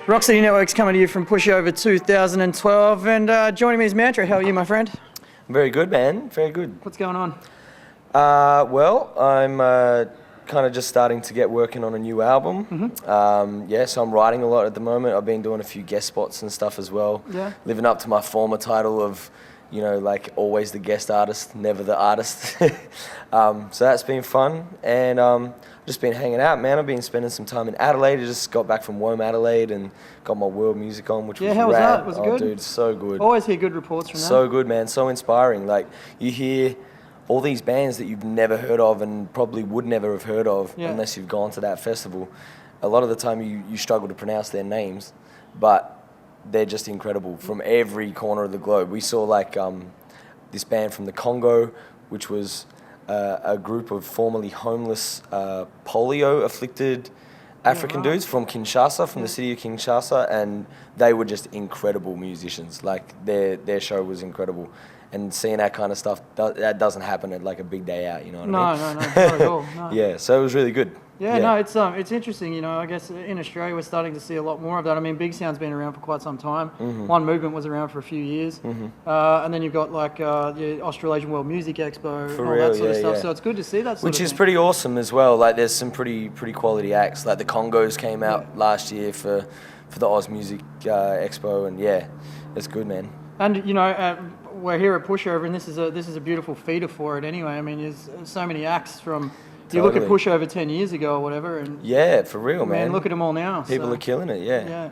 Rocksteady Network's coming to you from Pushover 2012, and joining me is Mantra. How are you, my friend? Very good, man. Very good. What's going on? Well, I'm kind of just starting to get working on a new album. So I'm writing a lot at the moment. I've been doing a few guest spots and stuff as well. Yeah. Living up to my former title of, like always the guest artist, never the artist. So that's been fun. And just been hanging out, man. I've been spending some time in Adelaide. I just got back from Adelaide and got my world music on, which was rad. How was that? Was it good? Dude, so good. Always hear good reports from that. So good, man. So inspiring. Like, you hear all these bands that you've never heard of and probably would never have heard of unless you've gone to that festival. A lot of the time you struggle to pronounce their names, but they're just incredible from every corner of the globe. We saw like this band from the Congo, which was a group of formerly homeless, polio-afflicted African dudes from Kinshasa, from the city of Kinshasa, and they were just incredible musicians. Like, their show was incredible. And seeing that kind of stuff, that doesn't happen at like a big day out, you know what I mean? No, not at all. No. Yeah, so it was really good. No, it's interesting, I guess in Australia we're starting to see a lot more of that. I mean, Big Sound's been around for quite some time. One Movement was around for a few years. And then you've got like the Australasian World Music Expo and all that sort of stuff. So it's good to see that sort Which of is thing. pretty awesome as well. Like, there's some pretty quality acts. Like the Congos came out last year for the Oz Music Expo, and it's good, man. And we're here at Pushover, and this is a beautiful feeder for it anyway. I mean, there's so many acts from. You look at Pushover 10 years ago or whatever, and for real, man. Look at them all now. People are killing it. Yeah,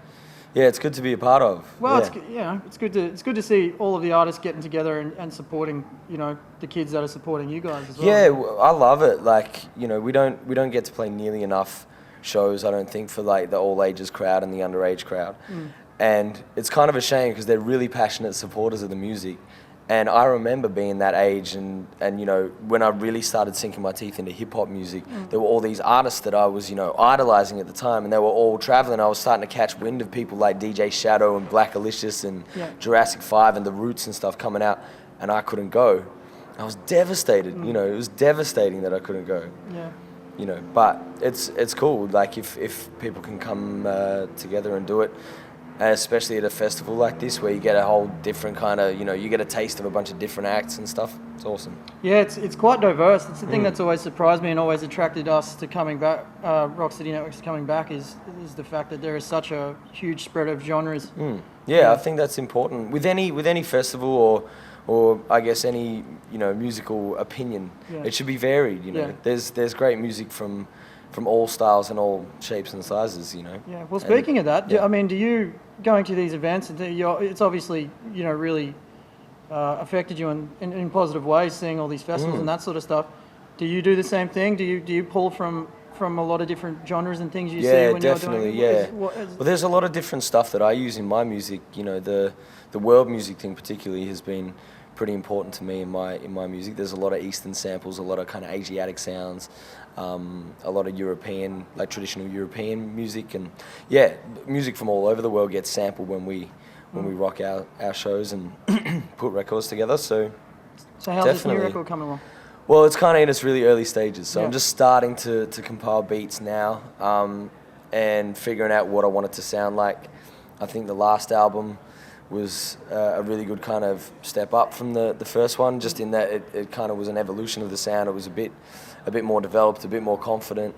it's good to be a part of. Well, it's good to see all of the artists getting together and supporting the kids that are supporting you guys as well. Yeah, I love it. Like, we don't get to play nearly enough shows, I don't think, for like the all ages crowd and the underage crowd. And it's kind of a shame because they're really passionate supporters of the music. And I remember being that age and when I really started sinking my teeth into hip-hop music, there were all these artists that I was, idolizing at the time, and they were all traveling. I was starting to catch wind of people like DJ Shadow and Black Alicious and Jurassic 5 and The Roots and stuff coming out, and I couldn't go. I was devastated, it was devastating that I couldn't go. But it's cool, like if people can come together and do it. And especially at a festival like this where you get a whole different kind of, you get a taste of a bunch of different acts and stuff. It's awesome. Yeah, it's quite diverse. It's the thing that's always surprised me and always attracted us to coming back, Rocksteady Networks coming back, is the fact that there is such a huge spread of genres. I think that's important. With any festival or I guess any, musical opinion, it should be varied, There's great music from all styles and all shapes and sizes, Yeah. Well, speaking of that, I mean, do you going to these events, and it's obviously really affected you in positive ways, seeing all these festivals and that sort of stuff. Do you do the same thing? Do you pull from a lot of different genres and things you see when you're doing? Well, there's a lot of different stuff that I use in my music. The world music thing particularly has been pretty important to me in my music. There's a lot of Eastern samples, a lot of kind of Asiatic sounds. A lot of European, like traditional European music, and music from all over the world gets sampled when we rock our shows and put records together. So how's this new record coming along? Well, it's kind of in its really early stages, so I'm just starting to compile beats now and figuring out what I want it to sound like. I think the last album was a really good kind of step up from the first one, just in that it kind of was an evolution of the sound. It was a bit more developed, a bit more confident,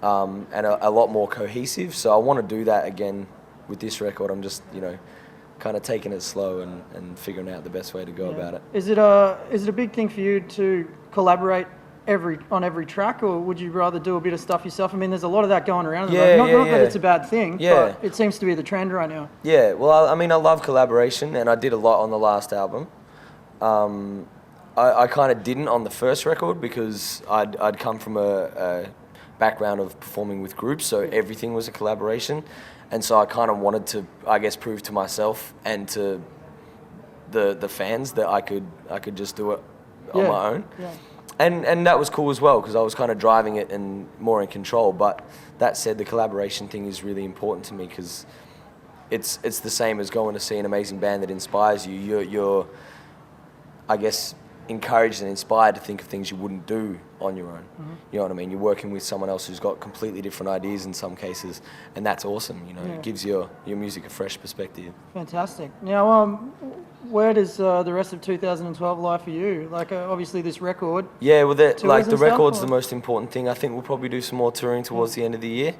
and a lot more cohesive. So I want to do that again with this record. I'm just, kind of taking it slow and figuring out the best way to go about it. Is it a big thing for you to collaborate on every track, or would you rather do a bit of stuff yourself? I mean, there's a lot of that going around. Not that it's a bad thing, but it seems to be the trend right now. Yeah, well, I mean, I love collaboration, and I did a lot on the last album. I kind of didn't on the first record because I'd come from a background of performing with groups, so everything was a collaboration. And so I kind of wanted to, I guess, prove to myself and to the fans that I could just do it on my own. Yeah. And that was cool as well because I was kind of driving it and more in control. But that said, the collaboration thing is really important to me because it's the same as going to see an amazing band that inspires you. You're I guess, encouraged and inspired to think of things you wouldn't do on your own. You know what I mean? You're working with someone else who's got completely different ideas in some cases, and that's awesome. You know, it gives your music a fresh perspective. Fantastic. Now, where does the rest of 2012 lie for you? Like, obviously this record. Yeah, well, like the record's stuff, the most important thing. I think we'll probably do some more touring towards the end of the year.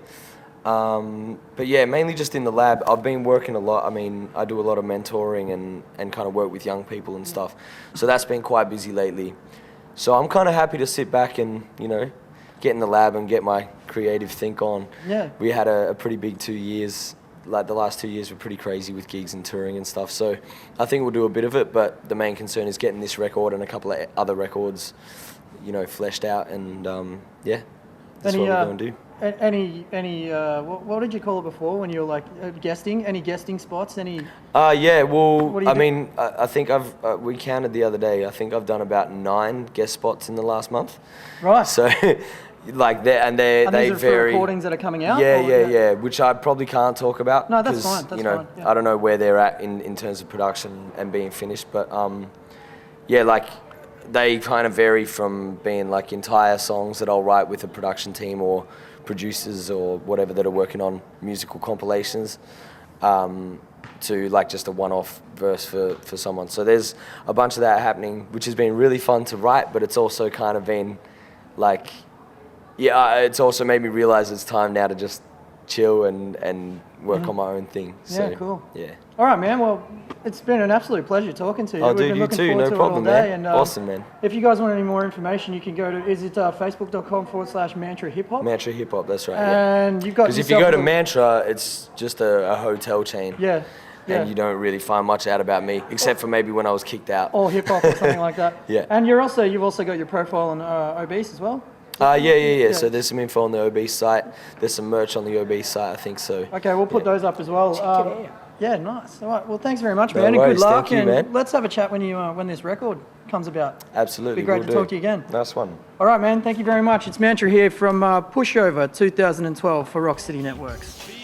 But yeah, mainly just in the lab. I've been working a lot. I mean, I do a lot of mentoring and kind of work with young people and stuff. So that's been quite busy lately. So I'm kind of happy to sit back and, you know, get in the lab and get my creative think on. Yeah. We had a pretty big 2 years. Like the last 2 years were pretty crazy with gigs and touring and stuff. So I think we'll do a bit of it, but the main concern is getting this record and a couple of other records, you know, fleshed out. And yeah, that's what we're going to do. What did you call it before when you were like guesting? Any guesting spots? Any? Yeah. Well, I mean, I think we counted the other day. I think I've done about 9 guest spots in the last month. Right. So, like they these are vary. for recordings that are coming out. Yeah. Which I probably can't talk about. No, that's fine. That's you know, fine. Yeah. I don't know where they're at in terms of production and being finished, but yeah, like. They kind of vary from being like entire songs that I'll write with a production team or producers or whatever that are working on musical compilations to like just a one-off verse for someone. So there's a bunch of that happening, which has been really fun to write, but it's also kind of been like, it's also made me realize it's time now to just chill and work on my own thing. So, yeah, cool. Yeah. All right, man. Well, it's been an absolute pleasure talking to you. Oh, dude, you too. No problem, man. And, awesome, man. If you guys want any more information, you can go to, is it facebook.com/Mantra Hip Hop? Mantra Hip Hop, that's right. And you've got. Because if you go to Mantra, it's just a hotel chain. Yeah. And you don't really find much out about me, except for maybe when I was kicked out. Or hip hop or something like that. Yeah. And you've also got your profile on Obese as well. Yeah. So there's some info on the Obese site. There's some merch on the Obese site, I think so. Okay, we'll put those up as well. Check it out. Yeah, nice. All right. Well, thanks very much, No man. worries. And good luck. Thank you, man. Let's have a chat when this record comes about. Absolutely. Be great to talk to you again. Nice one. All right, man. Thank you very much. It's Mantra here from Pushover 2012 for Rock City Networks.